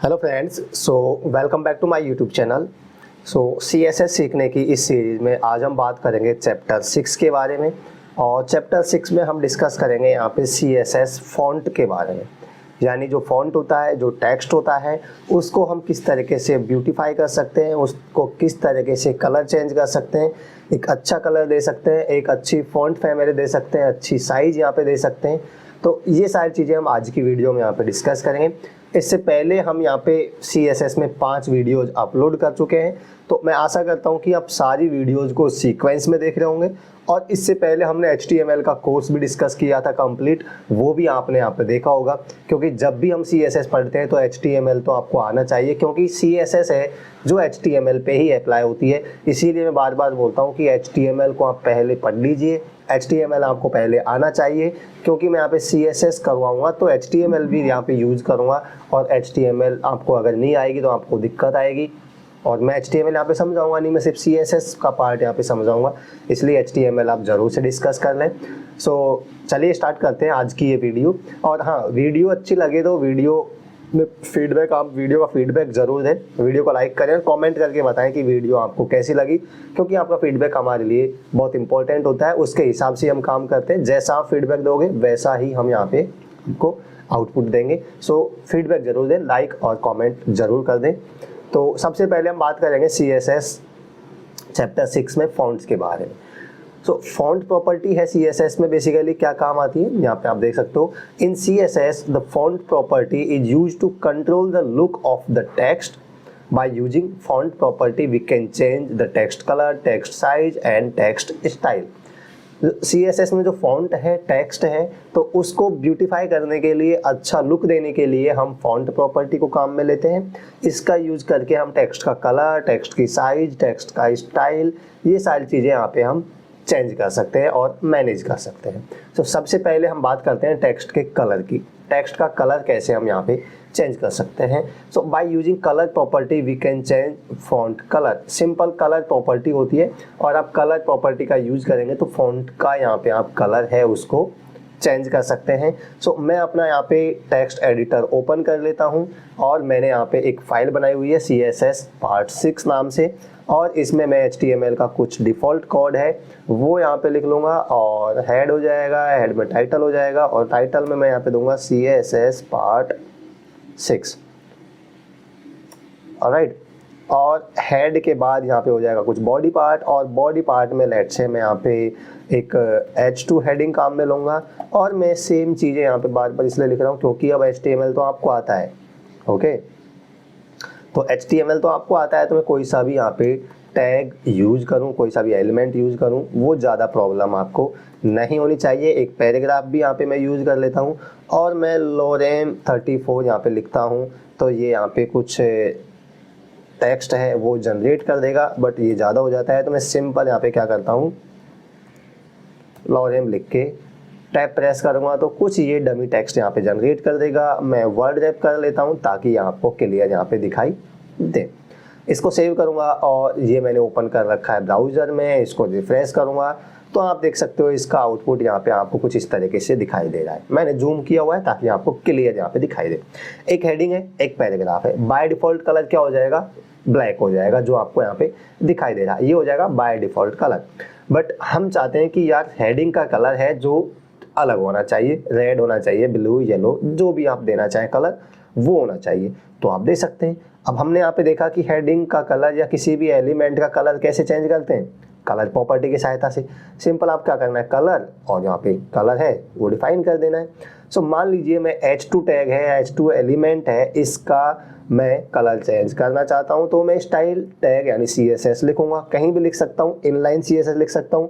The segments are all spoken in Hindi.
Hello friends, welcome back to my YouTube channel. CSS सीखने की इस सीरीज़ में आज हम बात करेंगे चैप्टर 6 के बारे में। और चैप्टर 6 में हम डिस्कस करेंगे यहाँ पे CSS फॉन्ट के बारे में, यानी जो फॉन्ट होता है, जो टेक्स्ट होता है, उसको हम किस तरीके से ब्यूटीफाई कर सकते हैं, उसको किस तरीके से कलर चेंज कर सकते हैं, एक अच्छा कलर दे सकते हैं, एक अच्छी फॉन्ट फैमिली दे सकते हैं, अच्छी साइज़ यहाँ पे दे सकते हैं। तो ये सारी चीज़ें हम आज की वीडियो में यहाँ पे डिस्कस करेंगे। इससे पहले हम यहाँ पे CSS में 5 वीडियोज़ अपलोड कर चुके हैं, तो मैं आशा करता हूँ कि आप सारी वीडियोज़ को सीक्वेंस में देख रहे होंगे। और इससे पहले हमने HTML का कोर्स भी डिस्कस किया था कंप्लीट, वो भी आपने यहाँ पे देखा होगा। क्योंकि जब भी हम CSS पढ़ते हैं तो HTML तो आपको आना चाहिए, क्योंकि CSS है जो HTML पे ही अप्लाई होती है। इसीलिए मैं बार बार बोलता हूँ कि HTML को आप पहले पढ़ लीजिए, HTML आपको पहले आना चाहिए, क्योंकि मैं यहाँ पे CSS करवाऊँगा तो HTML भी यहाँ पे यूज़ करूँगा। और HTML आपको अगर नहीं आएगी तो आपको दिक्कत आएगी, और मैं HTML यहाँ पे समझाऊंगा नहीं, मैं सिर्फ CSS का पार्ट यहाँ पे समझाऊंगा। इसलिए HTML आप ज़रूर से डिस्कस कर लें। चलिए स्टार्ट करते हैं आज की ये वीडियो। और हाँ, वीडियो अच्छी लगे तो वीडियो में फीडबैक, आप वीडियो का फीडबैक ज़रूर दें, वीडियो को लाइक करें और कमेंट करके बताएं कि वीडियो आपको कैसी लगी, क्योंकि आपका फीडबैक हमारे लिए बहुत इंपॉर्टेंट होता है। उसके हिसाब से हम काम करते हैं, जैसा आप फीडबैक दोगे वैसा ही हम यहाँ पे आपको आउटपुट देंगे। फीडबैक ज़रूर दें, लाइक और कॉमेंट ज़रूर कर दें। तो सबसे पहले हम बात करेंगे CSS चैप्टर 6 में फॉन्ट्स के बारे में। फॉन्ट प्रॉपर्टी है CSS में, बेसिकली क्या काम आती है यहाँ पे आप देख सकते हो। In CSS the font property is used to control the look of the text. By using font property we can change the text colour, text size and text style. CSS में जो फॉन्ट है, टेक्स्ट है, तो उसको ब्यूटीफाई करने के लिए, अच्छा लुक देने के लिए हम फॉन्ट प्रॉपर्टी को काम में लेते हैं। इसका यूज करके हम टेक्स्ट का कलर, टेक्स्ट की साइज, टेक्स्ट का स्टाइल, ये सारी चीज़ें यहाँ पे हम चेंज कर सकते हैं और मैनेज कर सकते हैं। सबसे पहले हम बात करते हैं टेक्स्ट के कलर की। टेक्स्ट का कलर कैसे हम यहाँ पे चेंज कर सकते हैं। By using colour property we can change font colour. Simple colour property होती है, और आप कलर प्रॉपर्टी का यूज करेंगे तो फॉन्ट का यहाँ पे आप कलर है उसको चेंज कर सकते हैं। मैं अपना यहाँ पे टेक्स्ट एडिटर ओपन कर लेता हूँ, और मैंने यहाँ पे एक फाइल बनाई हुई है CSS पार्ट 6 नाम से, और इसमें मैं HTML का कुछ डिफ़ॉल्ट कोड है वो यहाँ पे लिख लूँगा, और हेड हो जाएगा, हेड में टाइटल हो जाएगा, और टाइटल में मैं यहाँ पे दूंगा CSS पार्ट 6। ऑलराइट, और हेड के बाद यहाँ पे हो जाएगा कुछ बॉडी पार्ट, और बॉडी पार्ट में लेट्स से मैं यहाँ पे एक H2 हेडिंग काम में लूँगा। और मैं सेम चीज़ें यहाँ पे बार बार इसलिए लिख रहा हूँ क्योंकि अब HTML तो आपको आता है। ओके, तो HTML तो आपको आता है, तो मैं कोई सा भी यहाँ पे टैग यूज करूँ, कोई सा भी एलिमेंट यूज करूँ, वो ज़्यादा प्रॉब्लम आपको नहीं होनी चाहिए। एक पैराग्राफ भी यहाँ पे मैं यूज कर लेता हूँ, और मैं लोरेम 34 यहाँ पे लिखता हूँ, तो ये यहाँ पे कुछ टेक्स्ट है वो जनरेट कर देगा, बट ये ज़्यादा हो जाता है, तो मैं सिंपल यहाँ पे क्या करता हूँ, लोरेम लिख के टैब प्रेस करूँगा तो कुछ ये डमी टेक्स्ट यहाँ पे जनरेट कर देगा। मैं वर्ड रैप कर लेता हूँ ताकि आपको क्लियर यहाँ पे दिखाई दे। इसको सेव करूँगा, और ये मैंने ओपन कर रखा है ब्राउज़र में, इसको रिफ्रेश करूँगा तो आप देख सकते हो इसका आउटपुट यहाँ पे आपको कुछ इस तरीके से दिखाई दे रहा है। मैंने जूम किया हुआ है ताकि आपको क्लियर यहाँ पे दिखाई दे। एक हेडिंग है, एक पैराग्राफ है। बाय डिफ़ॉल्ट कलर क्या हो जाएगा, ब्लैक हो जाएगा, जो आपको यहाँ पे दिखाई दे रहा है, ये हो जाएगा बाय डिफ़ॉल्ट कलर। बट हम चाहते हैं कि यार हेडिंग का कलर है जो अलग होना चाहिए, रेड होना चाहिए, ब्लू, येलो, जो भी आप देना चाहें कलर वो होना चाहिए, तो आप दे सकते हैं। अब हमने यहाँ पे देखा कि हेडिंग का कलर या किसी भी एलिमेंट का कलर कैसे चेंज करते हैं, कलर प्रॉपर्टी की सहायता से। सिंपल आप क्या करना है, कलर, और यहाँ पे कलर है वो डिफाइन कर देना है। मान लीजिए मैं H2 टैग है, H2 एलिमेंट है, इसका मैं कलर चेंज करना चाहता हूँ, तो मैं स्टाइल टैग यानी CSS लिखूंगा। कहीं भी लिख सकता हूँ, इनलाइन CSS लिख सकता हूँ,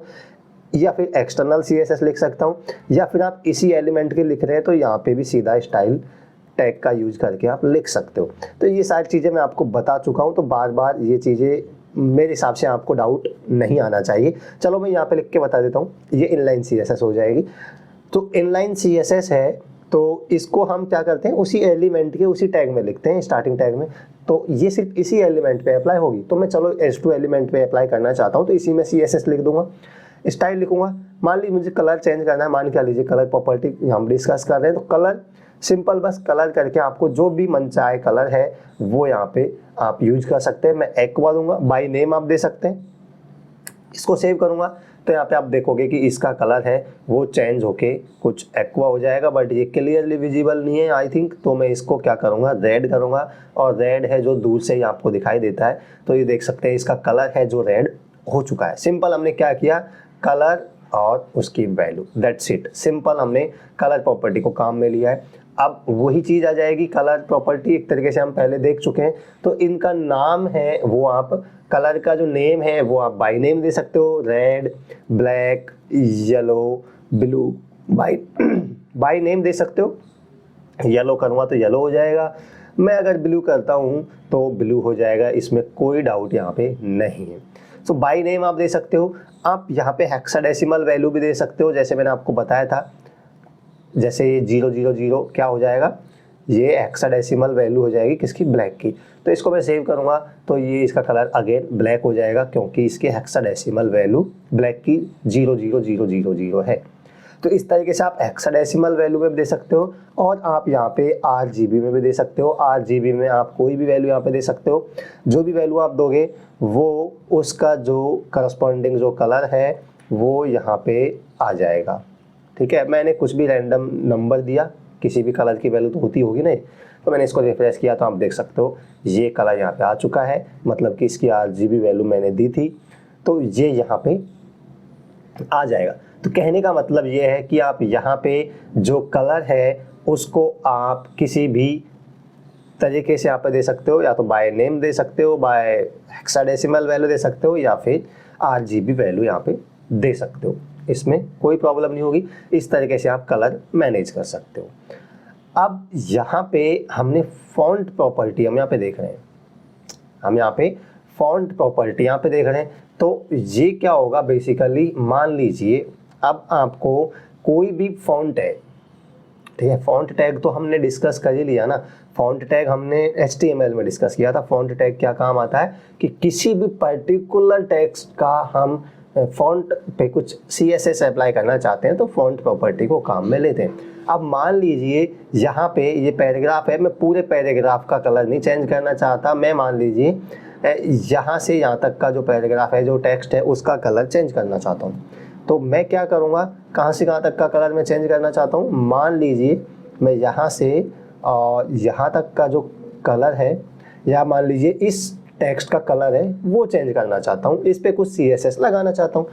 या फिर एक्सटर्नल CSS लिख सकता हूँ, या फिर आप इसी एलिमेंट के लिख रहे हैं तो यहाँ पे भी सीधा स्टाइल टैग का यूज करके आप लिख सकते हो। तो ये सारी चीज़ें मैं आपको बता चुका हूँ, तो बार बार ये चीज़ें मेरे हिसाब से आपको डाउट नहीं आना चाहिए। चलो मैं यहाँ पे लिख के बता देता हूँ, ये इनलाइन CSS हो जाएगी। तो इनलाइन CSS है, तो इसको हम क्या करते हैं, उसी एलिमेंट के उसी टैग में लिखते हैं, स्टार्टिंग टैग में, तो ये सिर्फ इसी एलिमेंट पे अप्लाई होगी। तो मैं चलो H2 एलिमेंट पे अप्लाई करना चाहता हूँ, तो इसी में CSS लिख दूंगा, स्टाइल लिखूंगा। मान लीजिए मुझे कलर चेंज करना है, मान क्या लीजिए कलर प्रॉपर्टी हम डिस्कस कर रहे हैं, तो कलर सिंपल बस कलर करके आपको जो भी मन चाहे कलर है वो यहाँ पे आप यूज कर सकते हैं। मैं एक्वा दूंगा, बाय नेम आप दे सकते हैं। इसको सेव करूंगा तो यहाँ पे आप देखोगे कि इसका कलर है वो चेंज होके कुछ एक्वा हो जाएगा, बट ये क्लियरली विजिबल नहीं है आई थिंक। तो मैं इसको क्या करूँगा, रेड करूँगा, और रेड है जो दूर से ही आपको दिखाई देता है। तो ये देख सकते हैं इसका कलर है जो रेड हो चुका है। सिंपल हमने क्या किया, कलर और उसकी वैल्यू, दैट्स इट। सिंपल हमने कलर प्रॉपर्टी को काम में लिया है। अब वही चीज़ आ जाएगी, कलर प्रॉपर्टी एक तरीके से हम पहले देख चुके हैं। तो इनका नाम है वो आप, कलर का जो नेम है वो आप बाय नेम दे सकते हो, red, black, yellow, blue, by name दे सकते हो। येलो करूँगा तो येलो हो जाएगा, मैं अगर ब्लू करता हूँ तो ब्लू हो जाएगा, इसमें कोई डाउट यहाँ पे नहीं है। सो बाय नेम आप दे सकते हो। आप यहाँ पे हेक्साडेसिमल वैल्यू भी दे सकते हो, जैसे मैंने आपको बताया था। जैसे ये 000 क्या हो जाएगा, ये हेक्साडेसिमल वैल्यू हो जाएगी किसकी, ब्लैक की। तो इसको मैं सेव करूँगा तो ये इसका कलर अगेन ब्लैक हो जाएगा, क्योंकि इसकी हेक्साडेसिमल वैल्यू ब्लैक की 00000 है। तो इस तरीके से आप हेक्साडेसिमल वैल्यू में भी दे सकते हो, और आप यहाँ पे RGB में भी दे सकते हो। RGB में आप कोई भी वैल्यू यहाँ पे दे सकते हो। जो भी वैल्यू आप दोगे वो उसका जो करस्पॉन्डिंग जो कलर है वो यहाँ पे आ जाएगा। ठीक है, मैंने कुछ भी रैंडम नंबर दिया, किसी भी कलर की वैल्यू तो होती होगी नहीं, तो मैंने इसको रिफ्रेश किया तो आप देख सकते हो ये कलर यहाँ पे आ चुका है, मतलब कि इसकी RGB वैल्यू मैंने दी थी तो ये यहाँ पे आ जाएगा। तो कहने का मतलब ये है कि आप यहाँ पे जो कलर है उसको आप किसी भी तरीके से यहाँ पे दे सकते हो, या तो बाय नेम दे सकते हो, बाय हेक्साडेसिमल वैल्यू दे सकते हो, या फिर RGB वैल्यू यहाँ पे दे सकते हो। इसमें कोई प्रॉब्लम नहीं होगी। इस तरीके से आप कलर मैनेज कर सकते हो। अब यहाँ पे हमने फॉन्ट प्रॉपर्टी हम यहाँ पे देख रहे हैं, हम यहाँ पे फॉन्ट प्रॉपर्टी यहाँ पे देख रहे हैं। तो ये क्या होगा, बेसिकली मान लीजिए अब आपको कोई भी फॉन्ट है, ठीक है, फॉन्ट टैग तो हमने डिस्कस कर ही लिया ना। फॉन्ट टैग हमने HTML में डिस्कस किया था। फॉन्ट टैग क्या काम आता है कि किसी भी पर्टिकुलर टेक्स्ट का हम फॉन्ट पे कुछ CSS अप्लाई करना चाहते हैं तो फॉन्ट प्रॉपर्टी को काम में लेते हैं। अब मान लीजिए यहाँ पे ये पैराग्राफ है, मैं पूरे पैराग्राफ का कलर नहीं चेंज करना चाहता, मैं मान लीजिए यहाँ से यहाँ तक का जो पैराग्राफ है, जो टेक्स्ट है, उसका कलर चेंज करना चाहता हूँ। तो मैं क्या करूँगा, कहाँ से कहाँ तक का कलर मैं चेंज करना चाहता हूँ, मान लीजिए मैं यहाँ से यहाँ तक का जो कलर है, या मान लीजिए इस टेक्स्ट का कलर है वो चेंज करना चाहता हूँ, इस पे कुछ CSS लगाना चाहता हूँ।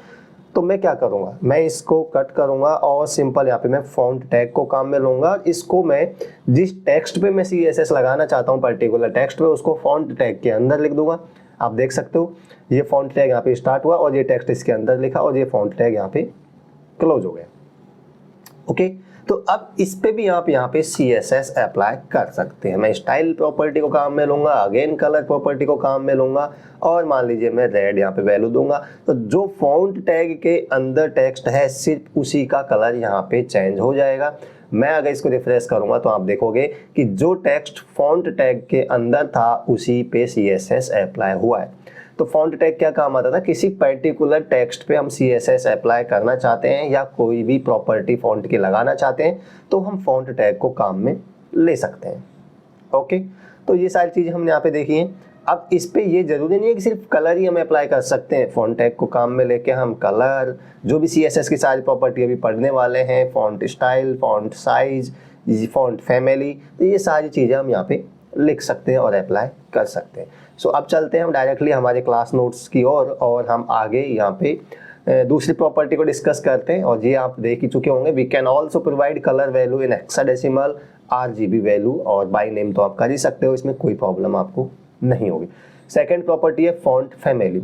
तो मैं क्या करूँगा, मैं इसको कट करूँगा और सिंपल यहाँ पे मैं फॉन्ट टैग को काम में लूँगा। इसको मैं जिस टेक्स्ट पे मैं CSS लगाना चाहता हूँ, पर्टिकुलर टेक्स्ट पे, उसको फॉन्ट टैग के अंदर लिख दूंगा। आप देख सकते हो ये फॉन्ट टैग यहाँ पे स्टार्ट हुआ और ये टेक्स्ट इसके अंदर लिखा और ये फॉन्ट टैग यहाँ पे क्लोज हो गया। ओके, तो अब इस पे भी आप यहाँ पे CSS अप्लाई कर सकते हैं। मैं स्टाइल प्रॉपर्टी को काम में लूँगा, अगेन कलर प्रॉपर्टी को काम में लूँगा, और मान लीजिए मैं रेड यहाँ पे वैल्यू दूंगा। तो जो फॉन्ट टैग के अंदर टेक्स्ट है सिर्फ उसी का कलर यहाँ पे चेंज हो जाएगा। मैं अगर इसको रिफ्रेश करूँगा तो आप देखोगे कि जो टेक्स्ट फॉन्ट टैग के अंदर था उसी पे CSS अप्लाई हुआ है। तो फॉन्ट टैग क्या काम आता था, किसी पर्टिकुलर टेक्स्ट पे हम CSS अप्लाई करना चाहते हैं या कोई भी प्रॉपर्टी फॉन्ट की लगाना चाहते हैं तो हम फॉन्ट टैग को काम में ले सकते हैं। ओके, तो ये सारी चीज़ें हमने यहाँ पे देखी हैं। अब इस पे ये जरूरी नहीं है कि सिर्फ कलर ही हमें अप्लाई कर सकते हैं। फॉन्ट टैग को काम में लेके हम कलर, जो भी CSS की सारी प्रॉपर्टी अभी पढ़ने वाले हैं, font style, font size, font family, तो ये सारी चीज़ें हम यहाँ पे लिख सकते हैं और अप्लाई कर सकते हैं। सो अब चलते हैं हम डायरेक्टली हमारे क्लास नोट्स की ओर और हम आगे यहाँ पे दूसरी प्रॉपर्टी को डिस्कस करते हैं। और ये आप देख ही चुके होंगे, we can also provide colour value in hexadecimal, RGB value, और बाय नेम तो आप कर ही सकते हो, इसमें कोई प्रॉब्लम आपको नहीं होगी। सेकेंड प्रॉपर्टी है font family.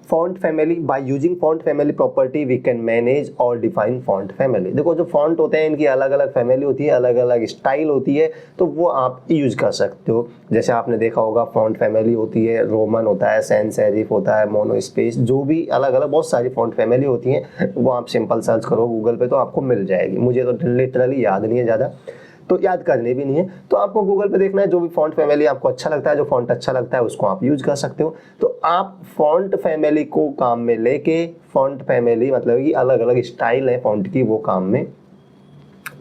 Font family, by using font family property we can manage और डिफाइन फॉन्ट फैमिली। देखो जो फॉन्ट होते हैं इनकी अलग अलग फैमिली होती है, अलग अलग स्टाइल होती है, तो वो आप यूज कर सकते हो। जैसे आपने देखा होगा फॉन्ट फैमिली होती है, रोमन होता है, सैंस सेरिफ होता है, मोनो स्पेस, जो भी अलग अलग बहुत सारी फॉन्ट फैमिली होती हैं, वो आप सिंपल सर्च करो गूगल पे तो आपको मिल जाएगी। मुझे तो लिटरली याद नहीं है ज़्यादा, तो याद करने भी नहीं है, तो आपको गूगल पे देखना है जो भी फॉन्ट फैमिली आपको अच्छा लगता है, जो फॉन्ट अच्छा लगता है उसको आप यूज कर सकते हो। तो आप फॉन्ट फैमिली को काम में लेके, फॉन्ट फैमिली मतलब कि अलग अलग स्टाइल है फॉन्ट की, वो काम में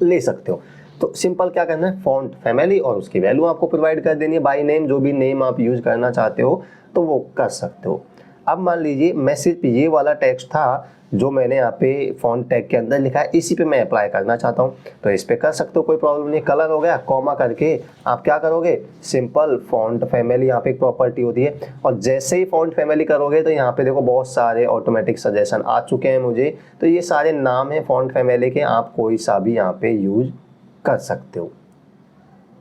ले सकते हो। तो सिंपल क्या करना है, फॉन्ट फैमिली और उसकी वैल्यू आपको प्रोवाइड कर देनी है बाय नेम, जो भी नेम आप यूज करना चाहते हो तो वो कर सकते हो। अब मान लीजिए मैं सिर्फ ये वाला टेक्स्ट था जो मैंने यहाँ पे फॉन्ट टैग के अंदर लिखा है, इसी पे मैं अप्लाई करना चाहता हूँ, तो इस पे कर सकते हो, कोई प्रॉब्लम नहीं। कलर हो गया, कॉमा करके आप क्या करोगे, सिंपल फॉन्ट फैमिली यहाँ पे एक प्रॉपर्टी होती है, और जैसे ही फॉन्ट फैमिली करोगे तो यहाँ पे देखो बहुत सारे ऑटोमेटिक सजेशन आ चुके हैं मुझे, तो ये सारे नाम है फॉन्ट फैमिली के, आप कोई सा भी यहाँ पे यूज कर सकते हो।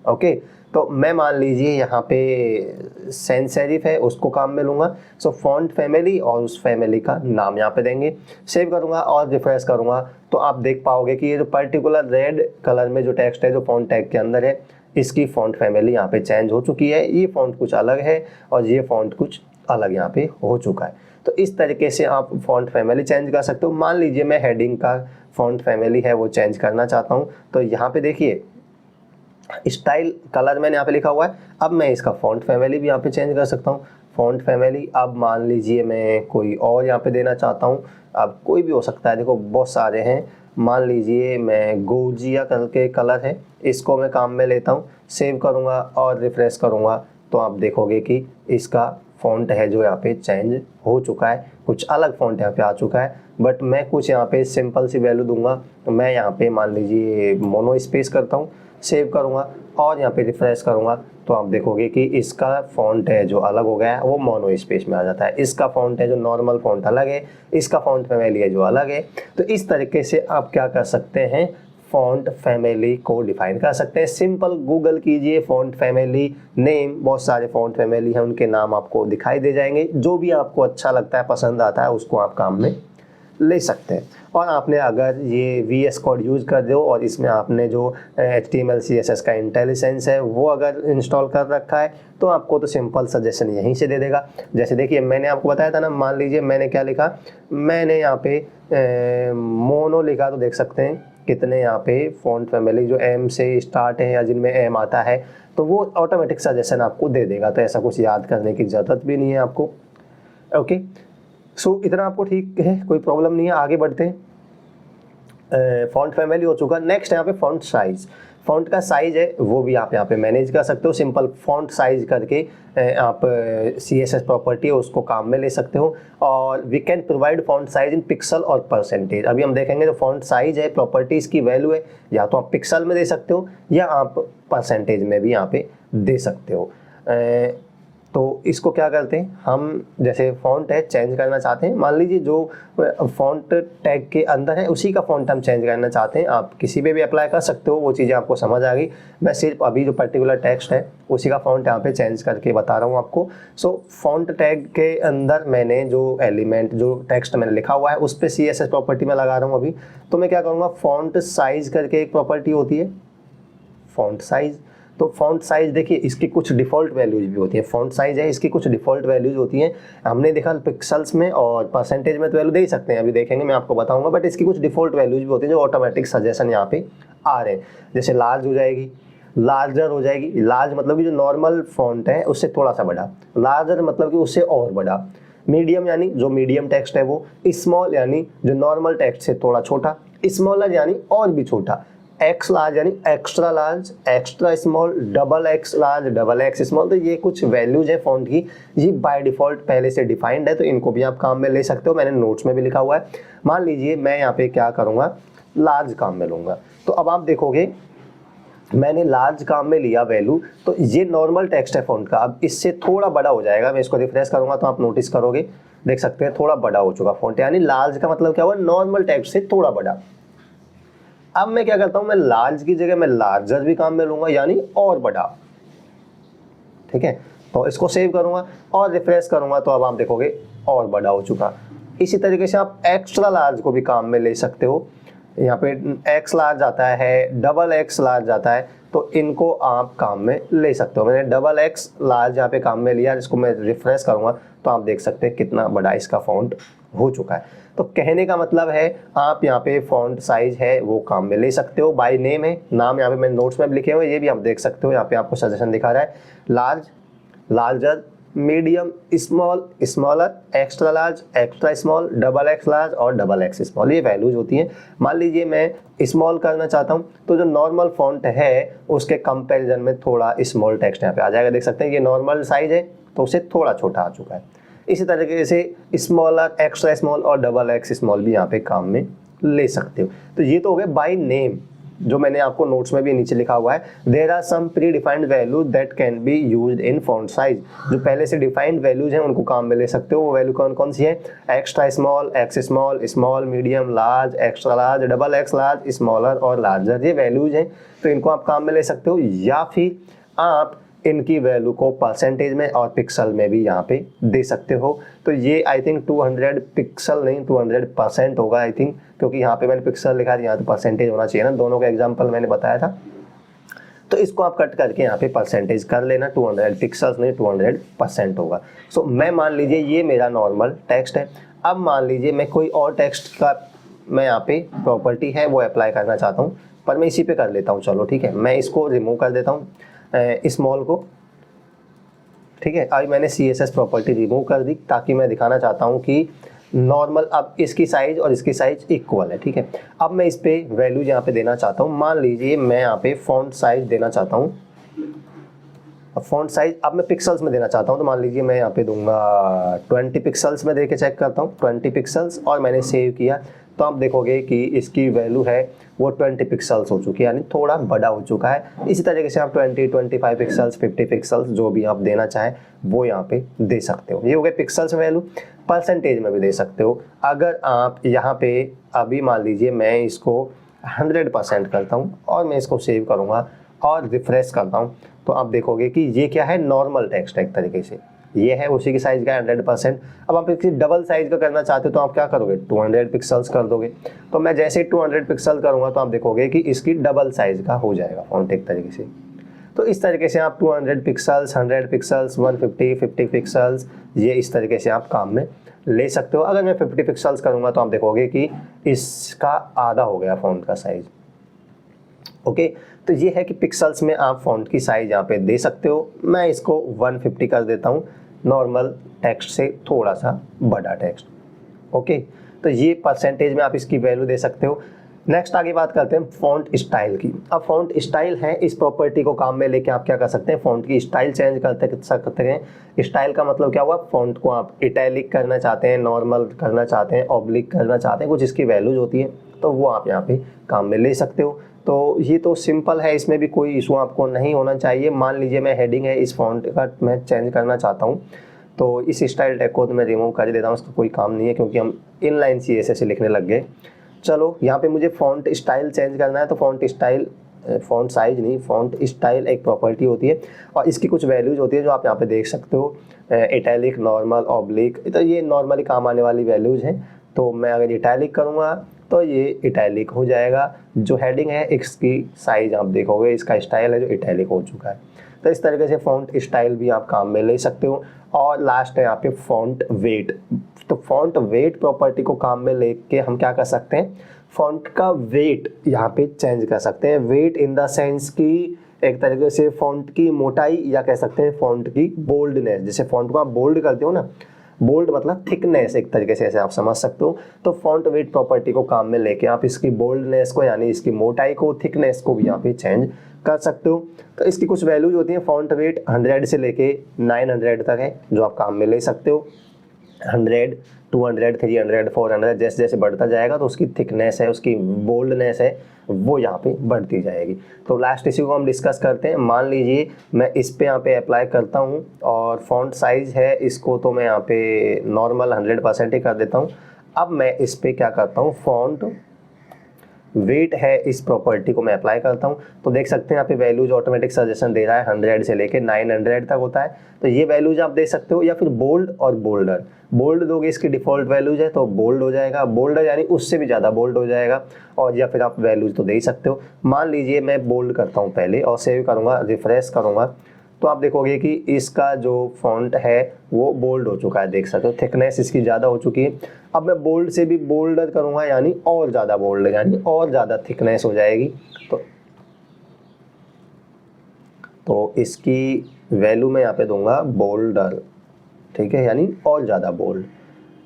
ओके, तो मैं मान लीजिए यहाँ पे सैन सेरिफ है, उसको काम में लूँगा। सो फॉन्ट फैमिली और उस फैमिली का नाम यहाँ पे देंगे, सेव करूँगा और रिफ्रेश करूँगा, तो आप देख पाओगे कि ये जो पर्टिकुलर रेड कलर में जो टेक्स्ट है जो फॉन्ट टैग के अंदर है, इसकी फॉन्ट फैमिली यहाँ पे चेंज हो चुकी है, ये फॉन्ट कुछ अलग है और ये फॉन्ट कुछ अलग यहाँ पे हो चुका है। तो इस तरीके से आप फॉन्ट फैमिली चेंज कर सकते हो। मान लीजिए मैं हेडिंग का फॉन्ट फैमिली है वो चेंज करना चाहता हूँ, तो यहाँ पे देखिए स्टाइल कलर मैंने यहाँ पे लिखा हुआ है, अब मैं इसका फॉन्ट फैमिली भी यहाँ पे चेंज कर सकता हूँ। फॉन्ट फैमिली अब मान लीजिए मैं कोई और यहाँ पे देना चाहता हूँ, अब कोई भी हो सकता है, देखो बहुत सारे हैं। मान लीजिए मैं गोजिया करके कलर है, इसको मैं काम में लेता हूँ, सेव करूँगा और रिफ्रेश करूँगा, तो आप देखोगे कि इसका फॉन्ट है जो यहाँ पे चेंज हो चुका है, कुछ अलग फॉन्ट यहाँ पे आ चुका है। बट मैं कुछ यहाँ पे सिंपल सी वैल्यू दूंगा, तो मैं यहाँ पे मान लीजिए मोनो स्पेस करता हूँ, सेव करूँगा और यहाँ पे रिफ्रेश करूँगा, तो आप देखोगे कि इसका फॉन्ट है जो अलग हो गया है वो मोनो स्पेस में आ जाता है, इसका फॉन्ट है जो नॉर्मल फॉन्ट अलग है, इसका फॉन्ट फैमिली है जो अलग है। तो इस तरीके से आप क्या कर सकते हैं, फॉन्ट फैमिली को डिफाइन कर सकते हैं। सिंपल गूगल कीजिए फॉन्ट फैमिली नेम, बहुत सारे फॉन्ट फैमिली हैं, उनके नाम आपको दिखाई दे जाएंगे, जो भी आपको अच्छा लगता है पसंद आता है उसको आप काम में ले सकते हैं। और आपने अगर ये VS कोड यूज़ कर दो और इसमें आपने जो HTML CSS का इंटेलिजेंस है वो अगर इंस्टॉल कर रखा है, तो आपको तो सिंपल सजेशन यहीं से दे देगा। जैसे देखिए मैंने आपको बताया था ना, मान लीजिए मैंने क्या लिखा, मैंने यहाँ पे मोनो लिखा, तो देख सकते हैं कितने यहाँ पे फॉन्ट फैमिली जो M से स्टार्ट है या जिनमें M आता है, तो वो ऑटोमेटिक सजेशन आपको दे देगा। तो ऐसा कुछ याद करने की ज़रूरत भी नहीं है आपको। ओके, सो इतना आपको ठीक है, कोई प्रॉब्लम नहीं है। आगे बढ़ते हैं, फॉन्ट फैमिली हो चुका। नेक्स्ट यहाँ पे फॉन्ट साइज, फॉन्ट का साइज है वो भी आप यहाँ पे मैनेज कर सकते हो। सिंपल फॉन्ट साइज करके आप CSS प्रॉपर्टी है उसको काम में ले सकते हो। और we can provide font size in pixel और परसेंटेज। अभी हम देखेंगे जो फॉन्ट साइज है प्रॉपर्टीज की वैल्यू है, या तो आप पिक्सल में दे सकते हो या आप परसेंटेज में भी यहाँ पे दे सकते हो। तो इसको क्या करते हैं हम, जैसे फॉन्ट है चेंज करना चाहते हैं, मान लीजिए जो फॉन्ट टैग के अंदर है उसी का फॉन्ट हम चेंज करना चाहते हैं, आप किसी पे भी अप्लाई कर सकते हो, वो चीज़ें आपको समझ आ गई। मैं सिर्फ अभी जो पर्टिकुलर टेक्स्ट है उसी का फॉन्ट यहाँ पे चेंज करके बता रहा हूँ आपको। सो फॉन्ट टैग के अंदर मैंने जो एलिमेंट जो टेक्स्ट मैंने लिखा हुआ है उस पर CSS प्रॉपर्टी में लगा रहा हूँ अभी। तो मैं क्या करूँगा, फॉन्ट साइज करके एक प्रॉपर्टी होती है, फॉन्ट साइज। तो फॉन्ट साइज देखिए इसकी कुछ डिफ़ॉल्ट वैल्यूज भी होती है, फॉन्ट साइज है इसकी कुछ डिफ़ॉल्ट वैल्यूज होती हैं। हमने देखा पिक्सल्स में और परसेंटेज में तो वैल्यू दे ही सकते हैं, अभी देखेंगे मैं आपको बताऊंगा, बट इसकी कुछ डिफ़ॉल्ट वैल्यूज भी होती है जो ऑटोमेटिक सजेशन यहाँ पे आ रहे हैं। जैसे लार्ज हो जाएगी, लार्जर हो जाएगी, लार्ज मतलब कि जो नॉर्मल फॉन्ट है उससे थोड़ा सा बड़ा, लार्जर मतलब कि उससे और बड़ा, मीडियम यानी जो मीडियम टेक्स्ट है वो, स्मॉल यानी जो नॉर्मल टेक्स्ट से थोड़ा छोटा, स्मॉलर यानी और भी छोटा, एक्स लार्ज यानी extra large, extra small, double x large, double x small. तो ये कुछ वैल्यूज है फॉन्ट की, ये बाय डिफ़ॉल्ट पहले से डिफाइंड है, तो इनको भी आप काम में ले सकते हो। मैंने नोट्स में भी लिखा हुआ है। मान लीजिए मैं यहाँ पे क्या करूँगा, लार्ज काम में लूँगा, तो अब आप देखोगे मैंने लार्ज काम में लिया वैल्यू, तो ये नॉर्मल टेक्स्ट है फॉन्ट का, अब इससे थोड़ा बड़ा हो जाएगा। मैं इसको रिफ्रेश करूँगा तो आप नोटिस करोगे, देख सकते हैं थोड़ा बड़ा हो चुका फॉन्ट, यानी लार्ज का मतलब क्या हुआ, नॉर्मल टेक्स्ट से थोड़ा बड़ा। अब मैं क्या करता हूं, मैं लार्ज की जगह मैं लार्जर भी काम में लूंगा, यानी और बड़ा। ठीक है, तो इसको सेव करूंगा और रिफ्रेश करूंगा, तो अब आप देखोगे और बड़ा हो चुका। इसी तरीके से आप एक्स्ट्रा लार्ज को भी काम में ले सकते हो। यहाँ पे एक्स लार्ज आता है, डबल एक्स लार्ज आता है, तो इनको आप काम में ले सकते हो। मैंने डबल एक्स लार्ज यहाँ पे काम में लिया, इसको मैं रिफ्रेश करूंगा तो आप देख सकते हैं कितना बड़ा इसका फॉन्ट हो चुका है। तो कहने का मतलब है आप यहाँ पे फॉन्ट साइज है वो काम में ले सकते हो। बाय नेम है, नाम यहाँ पे मैंने नोट्स में भी लिखे हुए, ये भी आप देख सकते हो। यहाँ पे आपको सजेशन दिखा रहा है large, larger, medium, small, smaller, extra large, extra small, double x large और डबल एक्स स्मॉल, ये वैल्यूज होती हैं। मान लीजिए मैं स्मॉल करना चाहता हूँ तो जो नॉर्मल फॉन्ट है उसके कंपैरिजन में थोड़ा स्मॉल टेक्स्ट यहाँ पे आ जाएगा। देख सकते हैं ये नॉर्मल साइज है तो उससे थोड़ा छोटा आ चुका है। इसी तरीके से स्मॉलर, एक्स्ट्रा स्मॉल और डबल एक्स स्मॉल भी यहाँ पे काम में ले सकते हो। तो ये तो हो गए बाय नेम, जो मैंने आपको नोट्स में भी नीचे लिखा हुआ है, there are some predefined value that can be used in font size. जो पहले से डिफाइंड वैल्यूज हैं उनको काम में ले सकते हो। वो वैल्यू कौन कौन सी है? Extra small, x small, small, medium, large, extra large, double x large, smaller और लार्जर, ये वैल्यूज हैं। तो इनको आप काम में ले सकते हो, या फिर आप इनकी वैल्यू को परसेंटेज में और पिक्सल में भी यहाँ पे दे सकते हो। तो ये आई थिंक 200 पिक्सल नहीं 200% होगा आई थिंक, क्योंकि यहाँ पे मैंने पिक्सल लिखा था, यहाँ तो परसेंटेज होना चाहिए ना, दोनों का एग्जांपल मैंने बताया था। तो इसको आप कट करके यहाँ पे परसेंटेज कर लेना, 200 पिक्सल्स नहीं 200% होगा। सो मैं मान लीजिए ये मेरा नॉर्मल टेक्स्ट है। अब मान लीजिए मैं कोई और टेक्स्ट का मैं यहाँ पे प्रॉपर्टी है वो अप्लाई करना चाहता हूँ, पर मैं इसी पे कर लेता हूँ। चलो ठीक है, मैं इसको रिमूव कर देता हूँ स्मॉल को। ठीक है, अभी मैंने CSS प्रॉपर्टी रिमूव कर दी ताकि मैं दिखाना चाहता हूँ कि नॉर्मल, अब इसकी साइज और इसकी साइज इक्वल है। ठीक है, अब मैं इस पे वैल्यू यहाँ पे देना चाहता हूँ। मान लीजिए मैं यहाँ पे फॉन्ट साइज देना चाहता हूँ। अब फॉन्ट साइज अब मैं पिक्सल्स में देना चाहता हूँ, तो मान लीजिए मैं यहाँ पे दूंगा 20 पिक्सल्स में, देके चेक करता हूँ 20 पिक्सल्स, और मैंने सेव किया तो आप देखोगे कि इसकी वैल्यू है वो 20 पिक्सल्स हो चुकी है, यानी थोड़ा बड़ा हो चुका है। इसी तरीके से आप 20, 25 पिक्सल्स, 50 पिक्सल्स जो भी आप देना चाहें वो यहाँ पे दे सकते हो। ये हो गए पिक्सल्स में वैल्यू। परसेंटेज में भी दे सकते हो। अगर आप यहाँ पे अभी मान लीजिए मैं इसको 100% करता हूँ और मैं इसको सेव करूँगा और रिफ्रेश करता हूँ, तो आप देखोगे कि ये क्या है, नॉर्मल टेक्स्ट है एक तरीके से, ये है उसी की साइज का 100%। अब आप किसी डबल साइज का करना चाहते हो तो आप क्या करोगे, 200 पिक्सल्स कर दोगे। तो मैं जैसे ही 200 पिक्सल करूंगा तो आप देखोगे कि इसकी डबल साइज का हो जाएगा फॉन्ट एक तरीके से। तो इस तरीके से आप 200 पिक्सल्स, 100 पिक्सल्स, 150, 50 पिक्सल्स, ये इस तरीके से आप काम में ले सकते हो। अगर मैं 50 पिक्सल्स करूंगा तो आप देखोगे कि इसका आधा हो गया फॉन्ट का साइज। ओके, तो ये है कि पिक्सल्स में आप फॉन्ट की साइज यहाँ पे दे सकते हो। मैं इसको 150 कर देता हूँ, नॉर्मल टेक्स्ट से थोड़ा सा बड़ा टेक्स्ट। ओके, तो ये परसेंटेज में आप इसकी वैल्यू दे सकते हो। नेक्स्ट आगे बात करते हैं फॉन्ट स्टाइल की। अब फॉन्ट स्टाइल है, इस प्रॉपर्टी को काम में लेके आप क्या कर सकते हैं, फॉन्ट की स्टाइल चेंज कर सकते हैं। स्टाइल का मतलब क्या हुआ, फॉन्ट को आप इटैलिक करना चाहते हैं, नॉर्मल करना चाहते हैं, ऑब्लिक करना चाहते हैं, कुछ इसकी वैल्यूज होती है तो वो आप यहाँ पे काम में ले सकते हो। तो ये तो सिंपल है, इसमें भी कोई इशू आपको नहीं होना चाहिए। मान लीजिए मैं हेडिंग है इस फॉन्ट का मैं चेंज करना चाहता हूँ, तो इस स्टाइल टैग को तो मैं रिमूव कर देता हूँ, उसका कोई काम नहीं है क्योंकि हम इनलाइन CSS से लिखने लग गए। चलो यहाँ पे मुझे फॉन्ट स्टाइल चेंज करना है, तो फॉन्ट स्टाइल, फॉन्ट साइज नहीं, फॉन्ट स्टाइल एक प्रॉपर्टी होती है और इसकी कुछ वैल्यूज होती है जो आप यहाँ पे देख सकते हो, इटैलिक, नॉर्मल, ऑब्लिक। तो ये नॉर्मली काम आने वाली वैल्यूज हैं। तो मैं अगर इटैलिक करूँगा तो ये इटैलिक हो जाएगा। जो हेडिंग है इसकी साइज आप देखोगे, इसका स्टाइल है जो इटैलिक हो चुका है। तो इस तरीके से फॉन्ट स्टाइल भी आप काम में ले सकते हो। और लास्ट है यहाँ पे फॉन्ट वेट। तो फॉन्ट वेट प्रॉपर्टी को काम में लेके हम क्या कर सकते हैं, फॉन्ट का वेट यहाँ पे चेंज कर सकते हैं। वेट इन द सेंस की एक तरीके से फॉन्ट की मोटाई, या कह सकते हैं फॉन्ट की बोल्डनेस। जैसे फॉन्ट को आप बोल्ड करते हो ना, बोल्ड मतलब थिकनेस एक तरीके से, ऐसे आप समझ सकते हो। तो फॉन्ट वेट प्रॉपर्टी को काम में लेके आप इसकी बोल्डनेस को, यानी इसकी मोटाई को, थिकनेस को भी यहाँ पे चेंज कर सकते हो। तो इसकी कुछ वैल्यूज होती हैं। फॉन्ट वेट 100 से लेके 900 तक है जो आप काम में ले सकते हो। 100, 200, 300, 400 जैसे जैसे बढ़ता जाएगा तो उसकी थिकनेस है, उसकी बोल्डनेस है, वो यहाँ पे बढ़ती जाएगी। तो लास्ट इसी को हम डिस्कस करते हैं। मान लीजिए मैं इस पे यहाँ पे अप्लाई करता हूँ और फॉन्ट साइज है इसको तो मैं यहाँ पे नॉर्मल 100% ही कर देता हूँ। अब मैं इस पे क्या करता हूँ, फॉन्ट वेट है इस प्रॉपर्टी को मैं अप्लाई करता हूँ, तो देख सकते हैं यहाँ पे वैल्यूज ऑटोमेटिक सजेशन दे रहा है 100 से लेके 900 तक होता है। तो ये वैल्यूज आप दे सकते हो, या फिर बोल्ड और बोल्डर। बोल्ड दोगे इसकी डिफॉल्ट वैल्यूज है तो बोल्ड हो जाएगा, बोल्डर यानी उससे भी ज़्यादा बोल्ड हो जाएगा, और या फिर आप वैल्यूज तो दे ही सकते हो। मान लीजिए मैं बोल्ड करता हूँ पहले और सेव करूँगा, रिफ्रेश करूँगा, तो आप देखोगे कि इसका जो फॉन्ट है वो बोल्ड हो चुका है, देख सकते हो थिकनेस इसकी ज़्यादा हो चुकी है। अब मैं बोल्ड से भी बोल्डर करूँगा, यानी और ज़्यादा बोल्ड, यानी और ज़्यादा थिकनेस हो जाएगी। तो इसकी वैल्यू मैं यहाँ पे दूंगा बोल्डर। ठीक है, यानी और ज़्यादा बोल्ड।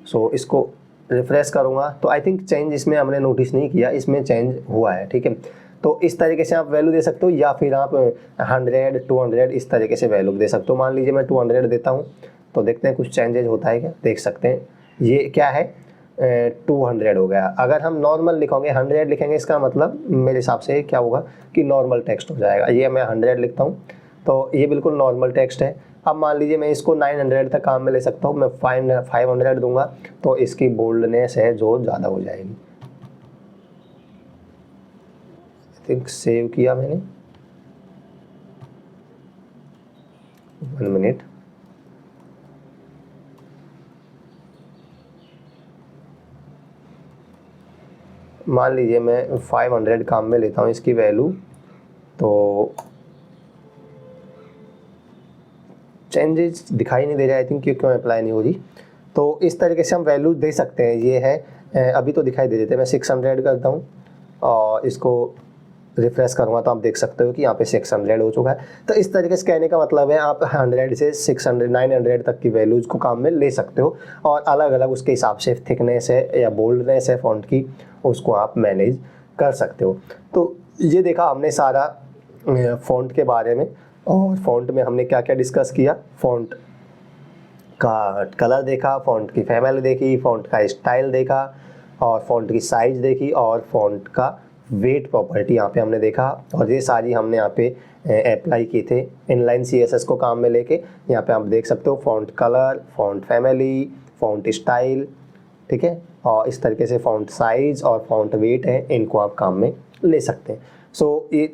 सो इसको रिफ्रेश करूँगा तो आई थिंक चेंज इसमें हमने नोटिस नहीं किया, इसमें चेंज हुआ है, ठीक है। तो इस तरीके से आप वैल्यू दे सकते हो, या फिर आप 100 200 इस तरीके से वैल्यू दे सकते हो। मान लीजिए मैं 200 देता हूँ, तो देखते हैं कुछ चेंजेज होता है क्या, देख सकते हैं। ये क्या है, 200 हो गया। अगर हम नॉर्मल लिखोगे 100 लिखेंगे, इसका मतलब मेरे हिसाब से क्या होगा कि नॉर्मल टेक्स्ट हो जाएगा। ये मैं 100 लिखता हूँ तो ये बिल्कुल नॉर्मल टेक्स्ट है। अब मान लीजिए मैं इसको 900 तक काम में ले सकता हूँ, मैं 500 दूंगा तो इसकी बोल्डनेस है जो ज़्यादा हो जाएगी। आई थिंक सेव किया मैंने, 1 मिनट। मान लीजिए मैं 500 काम में लेता हूँ इसकी वैल्यू, तो चेंजेस दिखाई नहीं दे रहा, आई थिंक क्यों अप्लाई नहीं हो रही। तो इस तरीके से हम वैल्यू दे सकते हैं। ये है अभी तो दिखाई दे देते, मैं 600 करता हूँ और इसको रिफ्रेश करूँगा तो आप देख सकते हो कि यहाँ पे 600 हो चुका है। तो इस तरीके से कहने का मतलब है आप 100 से 600 900 तक की वैल्यूज़ को काम में ले सकते हो, और अलग अलग उसके हिसाब से थिकनेस है या बोल्डनेस है फॉन्ट की, उसको आप मैनेज कर सकते हो। तो ये देखा हमने सारा फॉन्ट के बारे में, और फॉन्ट में हमने क्या क्या डिस्कस किया। फॉन्ट का कलर देखा, फॉन्ट की फैमिली देखी, फॉन्ट का स्टाइल देखा, और फॉन्ट की साइज़ देखी, और फॉन्ट का वेट प्रॉपर्टी यहाँ पे हमने देखा। और ये सारी हमने यहाँ पे अप्लाई की थे इनलाइन CSS को काम में लेके। यहाँ पे आप देख सकते हो font colour, font family, font style, ठीक है, और इस तरीके से फॉन्ट साइज़ और फॉन्ट वेट है, इनको आप काम में ले सकते हैं। सो ये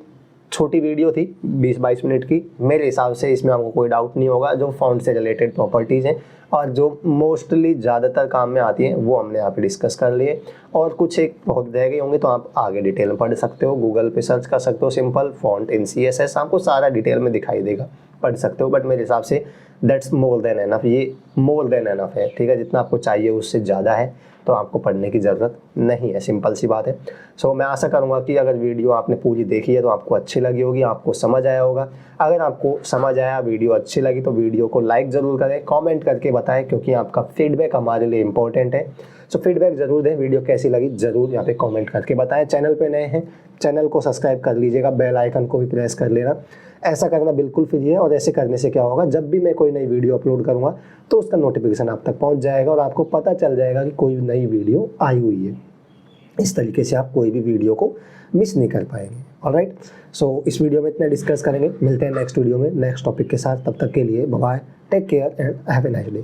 छोटी वीडियो थी 20-22 मिनट की। मेरे हिसाब से इसमें आपको कोई डाउट नहीं होगा। जो फॉन्ट से रिलेटेड प्रॉपर्टीज़ हैं और जो मोस्टली ज़्यादातर काम में आती हैं वो हमने यहाँ पे डिस्कस कर लिए, और कुछ एक बहुत रह गए होंगे तो आप आगे डिटेल में पढ़ सकते हो, गूगल पे सर्च कर सकते हो सिंपल फॉन्ट इन CSS, आपको सारा डिटेल में दिखाई देगा, पढ़ सकते हो। बट मेरे हिसाब से दैट्स मोर देन एनफ, ये मोर देन एनफ है, ठीक है। जितना आपको चाहिए उससे ज़्यादा है, तो आपको पढ़ने की ज़रूरत नहीं है, सिंपल सी बात है। सो मैं आशा करूँगा कि अगर वीडियो आपने पूरी देखी है तो आपको अच्छी लगी होगी, आपको समझ आया होगा। अगर आपको समझ आया, वीडियो अच्छी लगी, तो वीडियो को लाइक ज़रूर करें, कमेंट करके बताएं, क्योंकि आपका फीडबैक हमारे लिए इंपॉर्टेंट है। सो फीडबैक ज़रूर दें, वीडियो कैसी लगी ज़रूर यहाँ पे कमेंट करके बताएं। चैनल पे नए हैं, चैनल को सब्सक्राइब कर लीजिएगा, बेल आइकन को भी प्रेस कर लेना। ऐसा करना बिल्कुल फ्री है, और ऐसे करने से क्या होगा, जब भी मैं कोई नई वीडियो अपलोड करूँगा तो उसका नोटिफिकेशन आप तक पहुँच जाएगा और आपको पता चल जाएगा कि कोई नई वीडियो आई हुई है। इस तरीके से आप कोई भी वीडियो को मिस नहीं कर पाएंगे। ऑलराइट, सो इस वीडियो में इतना डिस्कस करेंगे, मिलते हैं नेक्स्ट वीडियो में नेक्स्ट टॉपिक के साथ। तब तक के लिए bye bye, take care and have a nice day.